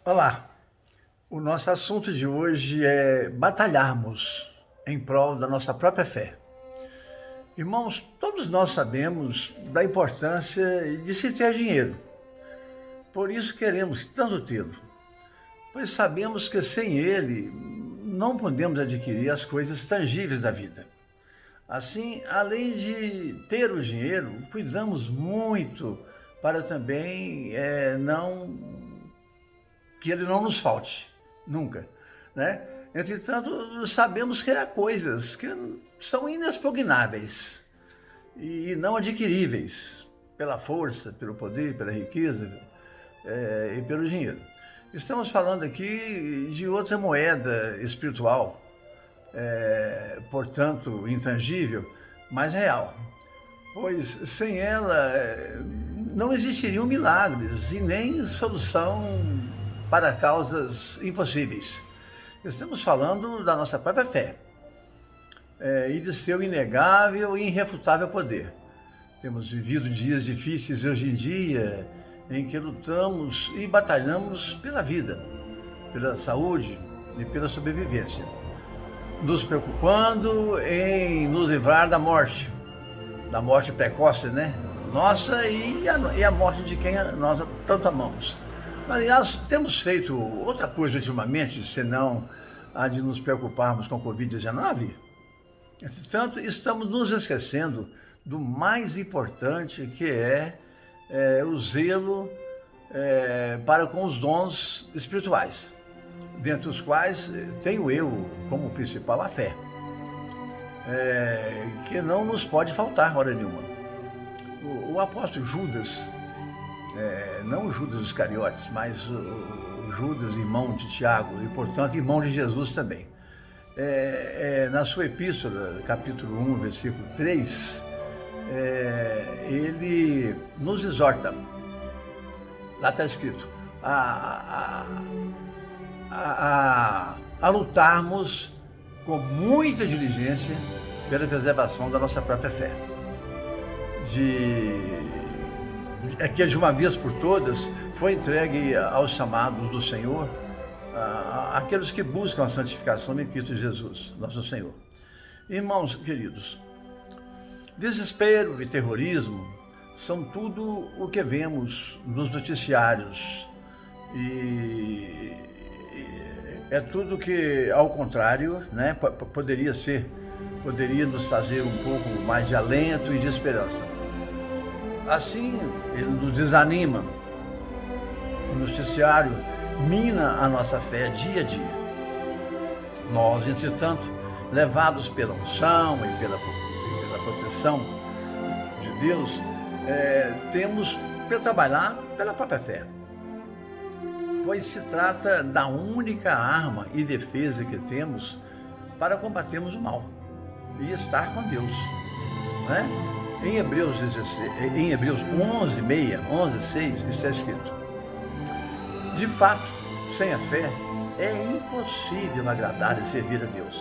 Olá, o nosso assunto de hoje é batalharmos em prol da nossa própria fé. Irmãos, todos nós sabemos da importância de se ter dinheiro. Por isso queremos tanto tê-lo, pois sabemos que sem ele não podemos adquirir as coisas tangíveis da vida. Assim, além de ter o dinheiro, cuidamos muito para também não que ele não nos falte, nunca, né? Entretanto, sabemos que há coisas que são inexpugnáveis e não adquiríveis pela força, pelo poder, pela riqueza e pelo dinheiro. Estamos falando aqui de outra moeda espiritual, portanto intangível, mas real, pois sem ela não existiriam milagres e nem solução para causas impossíveis. Estamos falando da nossa própria fé e de seu inegável e irrefutável poder. Temos vivido dias difíceis hoje em dia em que lutamos e batalhamos pela vida, pela saúde e pela sobrevivência, nos preocupando em nos livrar da morte precoce, né? Nossa e a morte de quem nós tanto amamos. Aliás, temos feito outra coisa ultimamente, senão a de nos preocuparmos com a Covid-19? Entretanto, estamos nos esquecendo do mais importante, que é o zelo para com os dons espirituais, dentre os quais tenho eu como principal a fé, que não nos pode faltar hora nenhuma. O apóstolo Judas, não o Judas Iscariotes, mas o Judas, irmão de Tiago, e portanto irmão de Jesus também. Na sua epístola, capítulo 1, versículo 3, ele nos exorta, lá está escrito, a lutarmos com muita diligência pela preservação da nossa própria fé. Que de uma vez por todas foi entregue aos chamados do Senhor, aqueles que buscam a santificação em Cristo Jesus, nosso Senhor. Irmãos queridos, desespero e terrorismo são tudo o que vemos nos noticiários e é tudo que, ao contrário, né, poderia nos fazer um pouco mais de alento e de esperança. Assim, ele nos desanima. O noticiário mina a nossa fé dia a dia. Nós, entretanto, levados pela unção e pela proteção de Deus, temos que trabalhar pela própria fé, pois se trata da única arma e defesa que temos para combatermos o mal e estar com Deus, né? Em Hebreus 11:6 está escrito: de fato, sem a fé é impossível agradar e servir a Deus.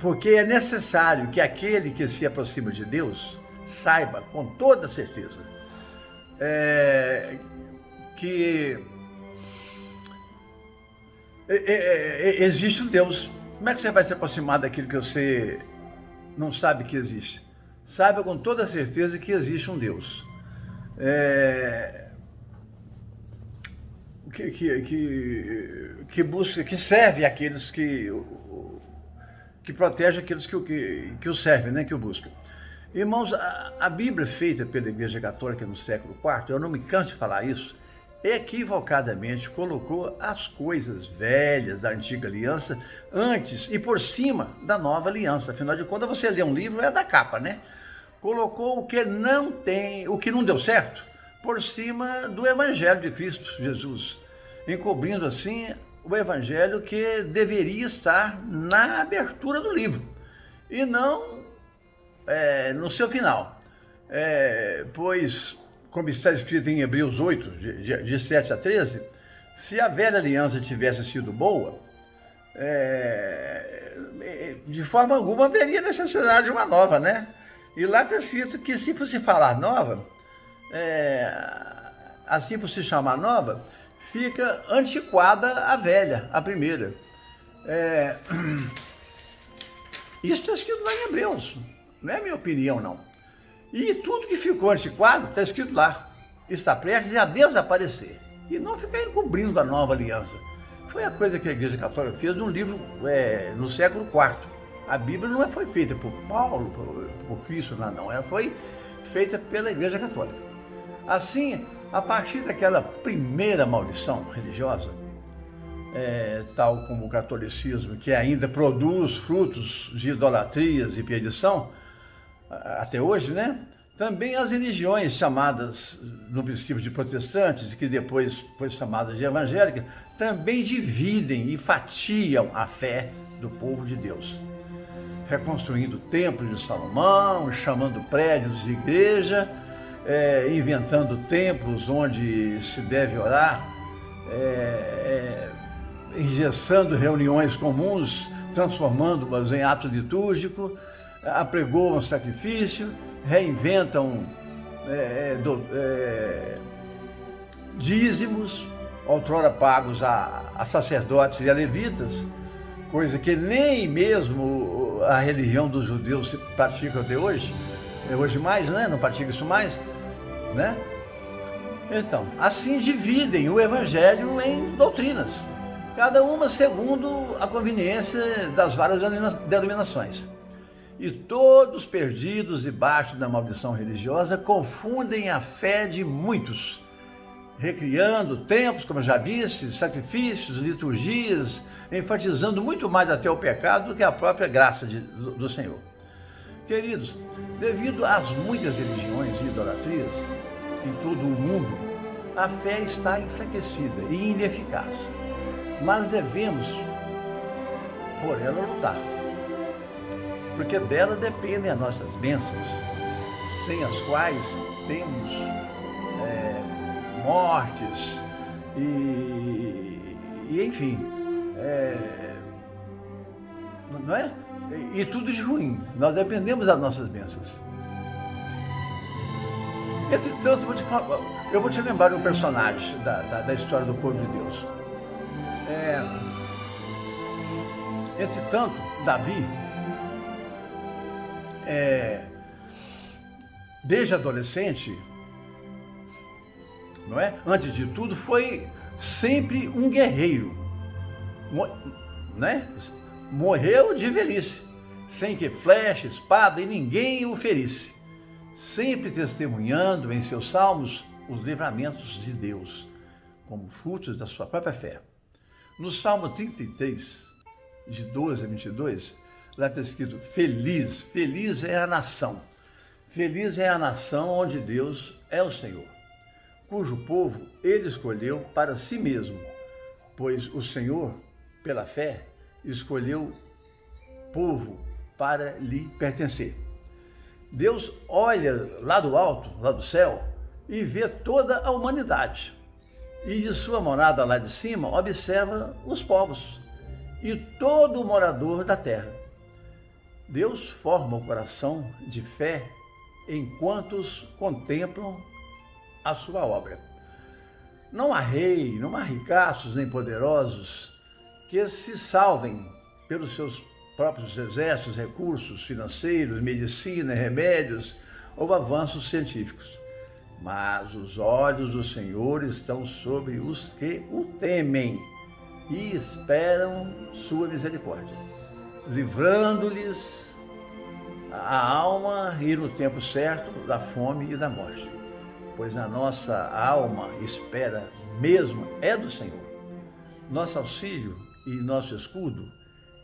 Porque é necessário que aquele que se aproxima de Deus saiba com toda certeza que existe um Deus. Como é que você vai se aproximar daquilo que você não sabe que existe? Saiba com toda certeza que existe um Deus. Que busca, que serve aqueles que protege aqueles que o servem, né, que o buscam. Irmãos, a Bíblia feita pela Igreja Católica no século IV, eu não me canso de falar isso, equivocadamente colocou as coisas velhas da antiga aliança antes e por cima da nova aliança. Afinal de contas, você lê um livro, é da capa, né? Colocou o que não deu certo, por cima do Evangelho de Cristo Jesus, encobrindo assim o Evangelho que deveria estar na abertura do livro e não no seu final. Pois, como está escrito em Hebreus 8, de 7 a 13, se a velha aliança tivesse sido boa, de forma alguma haveria necessidade de uma nova, né? E lá está escrito que se por se falar nova, assim por se chamar nova, fica antiquada a velha, a primeira. Isso está escrito lá em Hebreus, não é minha opinião não. E tudo que ficou antiquado está escrito lá, está prestes a desaparecer. E não ficar encobrindo a nova aliança. Foi a coisa que a Igreja Católica fez num livro no século IV. A Bíblia não foi feita por Paulo, por Cristo, não. Ela foi feita pela Igreja Católica. Assim, a partir daquela primeira maldição religiosa, tal como o catolicismo, que ainda produz frutos de idolatrias e perdição, até hoje, né? Também as religiões chamadas, no princípio, de protestantes, que depois foi chamada de evangélica, também dividem e fatiam a fé do povo de Deus. Reconstruindo o templo de Salomão, chamando prédios de igreja, inventando templos onde se deve orar, engessando reuniões comuns, transformando-as em ato litúrgico, apregoam sacrifício, reinventam dízimos, outrora pagos a sacerdotes e a levitas, coisa que nem mesmo a religião dos judeus pratica até hoje, hoje mais, né? Não pratica isso mais, né? Então, assim dividem o evangelho em doutrinas, cada uma segundo a conveniência das várias denominações. E todos perdidos debaixo da maldição religiosa confundem a fé de muitos, recriando templos, como eu já disse, sacrifícios, liturgias, enfatizando muito mais até o pecado do que a própria graça do Senhor. Queridos, devido às muitas religiões e idolatrias em todo o mundo, a fé está enfraquecida e ineficaz, mas devemos por ela lutar, porque dela dependem as nossas bênçãos, sem as quais temos mortes e enfim, não é? E tudo de ruim. Nós dependemos das nossas bênçãos. Entretanto, eu vou te lembrar de um personagem da história do povo de Deus. Entretanto, Davi, desde adolescente, não é? Antes de tudo, foi sempre um guerreiro, né? Morreu de velhice, sem que flecha, espada e ninguém o ferisse, sempre testemunhando em seus salmos os livramentos de Deus, como frutos da sua própria fé. No Salmo 33, de 12 a 22, lá está escrito: feliz, feliz é a nação onde Deus é o Senhor, cujo povo ele escolheu para si mesmo, pois o Senhor, pela fé, escolheu povo para lhe pertencer. Deus olha lá do alto, lá do céu, e vê toda a humanidade. E de sua morada lá de cima, observa os povos e todo o morador da terra. Deus forma o coração de fé enquanto contemplam a sua obra. Não há rei, não há ricaços nem poderosos que se salvem pelos seus próprios exércitos, recursos financeiros, medicina, remédios ou avanços científicos. Mas os olhos do Senhor estão sobre os que o temem e esperam sua misericórdia, livrando-lhes a alma e no tempo certo da fome e da morte. Pois a nossa alma espera mesmo é do Senhor. Nosso auxílio e nosso escudo,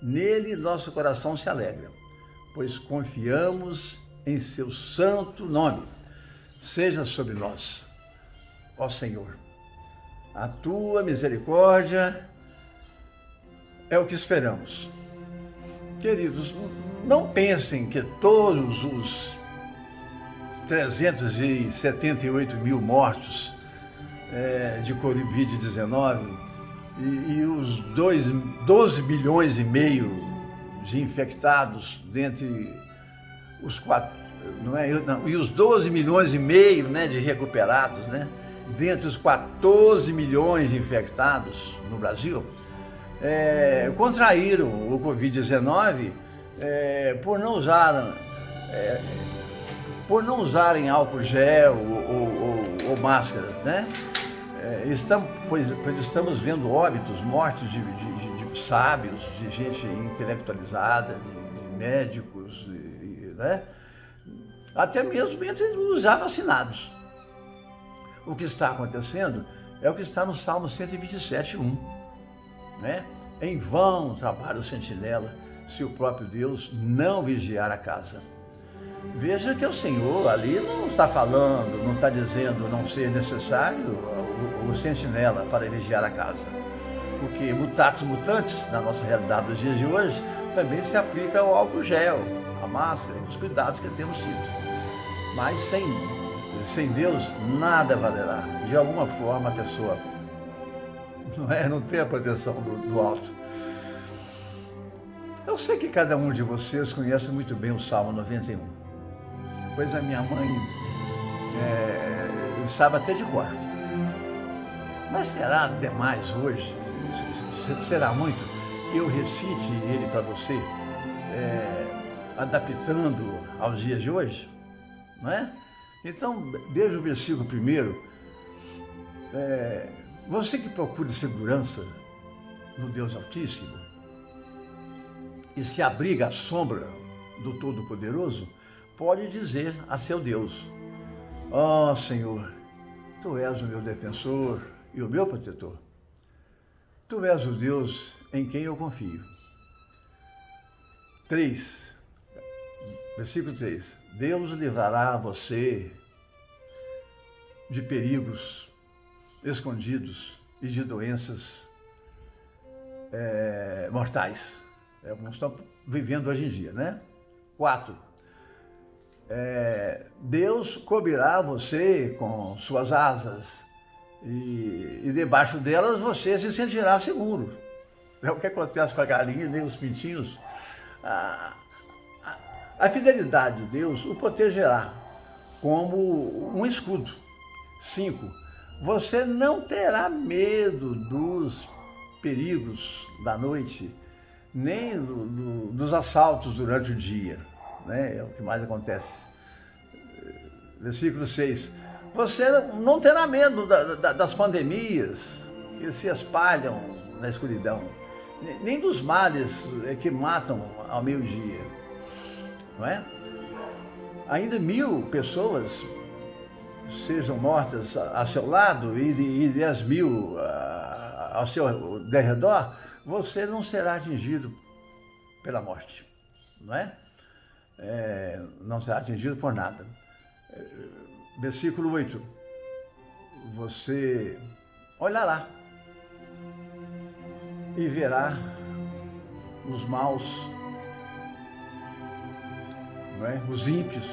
nele nosso coração se alegra, pois confiamos em seu santo nome. Seja sobre nós, ó Senhor, a tua misericórdia é o que esperamos. Queridos, não pensem que todos os 378 mil mortos de Covid-19 e os 12 bilhões e meio de infectados dentre os não é? E os 12 milhões e meio, né, de recuperados, né? Dentre os 14 milhões de infectados no Brasil, contraíram o Covid-19 por não usarem álcool gel ou máscara, né? Pois estamos vendo óbitos, mortes de sábios, de gente intelectualizada, de médicos, né? Até mesmo entre os já vacinados. O que está acontecendo é o que está no Salmo 127:1, né? Em vão trabalha o sentinela, se o próprio Deus não vigiar a casa. Veja que o Senhor ali não está falando, não está dizendo não ser necessário o sentinela para vigiar a casa. Porque mutatis mutandis, na nossa realidade dos dias de hoje, também se aplica ao álcool gel, à máscara, os cuidados que temos tido. Mas sem Deus, nada valerá. De alguma forma a pessoa não tem a proteção do alto. Eu sei que cada um de vocês conhece muito bem o Salmo 91. Pois a minha mãe sabe até de cor. Mas será demais hoje, será muito, que eu recite ele para você, adaptando aos dias de hoje? Não é? Então, desde o versículo 1, você que procura segurança no Deus Altíssimo e se abriga à sombra do Todo-Poderoso, pode dizer a seu Deus: ó Senhor, Tu és o meu defensor e o meu protetor. Tu és o Deus em quem eu confio. 3, versículo 3. Deus livrará você de perigos escondidos e de doenças mortais. É o que nós estamos vivendo hoje em dia, né? 4. Deus cobrirá você com suas asas e debaixo delas você se sentirá seguro. É o que acontece com a galinha e os pintinhos. A fidelidade de Deus o protegerá como um escudo. 5. Você não terá medo dos perigos da noite, nem dos assaltos durante o dia, né? É o que mais acontece. Versículo 6. Você não terá medo das pandemias que se espalham na escuridão, nem dos males que matam ao meio-dia, não é? Ainda 1000 pessoas sejam mortas a seu lado e 10.000 ao seu derredor, você não será atingido pela morte, não é? Não será atingido por nada. Versículo 8. Você olhará e verá os maus, não é? Os ímpios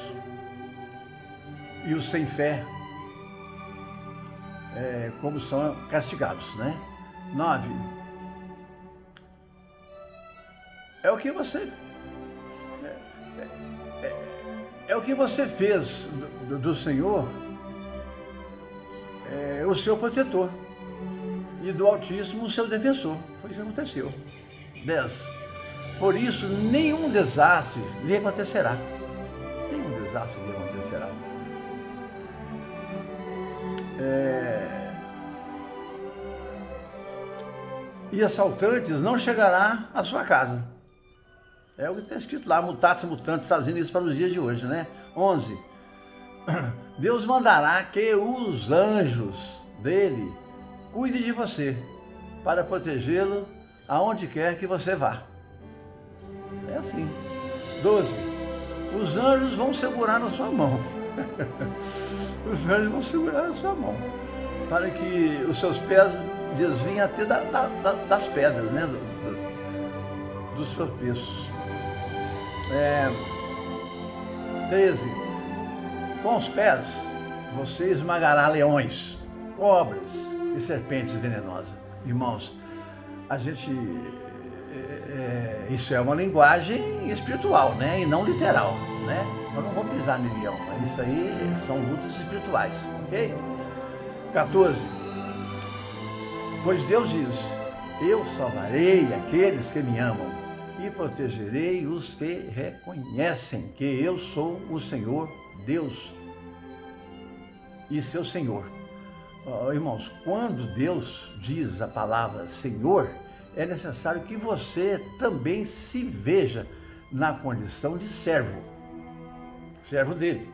e os sem fé, como são castigados, né? 9. É o que você fez do Senhor, o seu protetor, e do Altíssimo o seu defensor. Foi isso que aconteceu. 10. Por isso, nenhum desastre lhe acontecerá. Nenhum desastre lhe acontecerá. E assaltantes não chegará à sua casa. É o que está escrito lá, mutatis mutandis, trazendo isso para os dias de hoje, né? 11. Deus mandará que os anjos dele cuidem de você, para protegê-lo aonde quer que você vá. É assim. 12. Os anjos vão segurar na sua mão. Os anjos vão segurar na sua mão, para que os seus pés desviem até das pedras, né? Dos tropeços. 13. Com os pés você esmagará leões, cobras e serpentes venenosas. Irmãos, a gente... isso é uma linguagem espiritual, né? E não literal. né? Nós não vamos pisar no leão, mas isso aí são lutas espirituais, ok? 14. Pois Deus diz, eu salvarei aqueles que me amam e protegerei os que reconhecem que eu sou o Senhor Deus e seu Senhor. Irmãos, quando Deus diz a palavra Senhor, é necessário que você também se veja na condição de servo dele.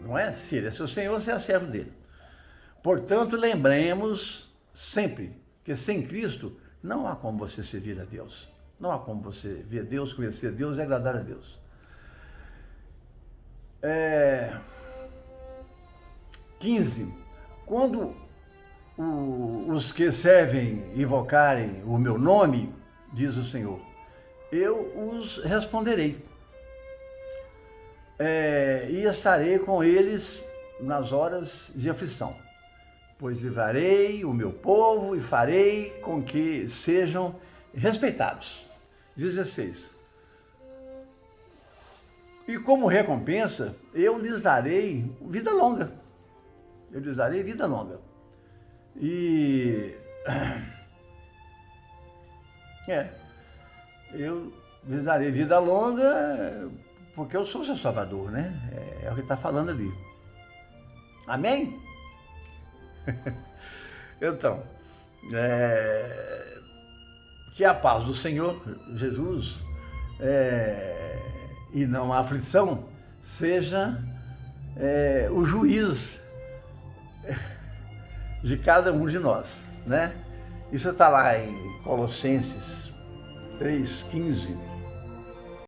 Não é? Se ele é seu Senhor, você é servo dele. Portanto, lembremos sempre que sem Cristo não há como você servir a Deus. Não há como você ver Deus, conhecer Deus e agradar a Deus. 15. Quando os que servem invocarem o meu nome, diz o Senhor, eu os responderei. E estarei com eles nas horas de aflição, pois livrarei o meu povo e farei com que sejam respeitados. 16. E como recompensa, eu lhes darei vida longa. Eu lhes darei vida longa. E eu lhes darei vida longa porque eu sou seu Salvador, né? É o que está falando ali. Amém? Então, que a paz do Senhor Jesus e não a aflição seja o juiz de cada um de nós, né? Isso está lá em Colossenses 3:15.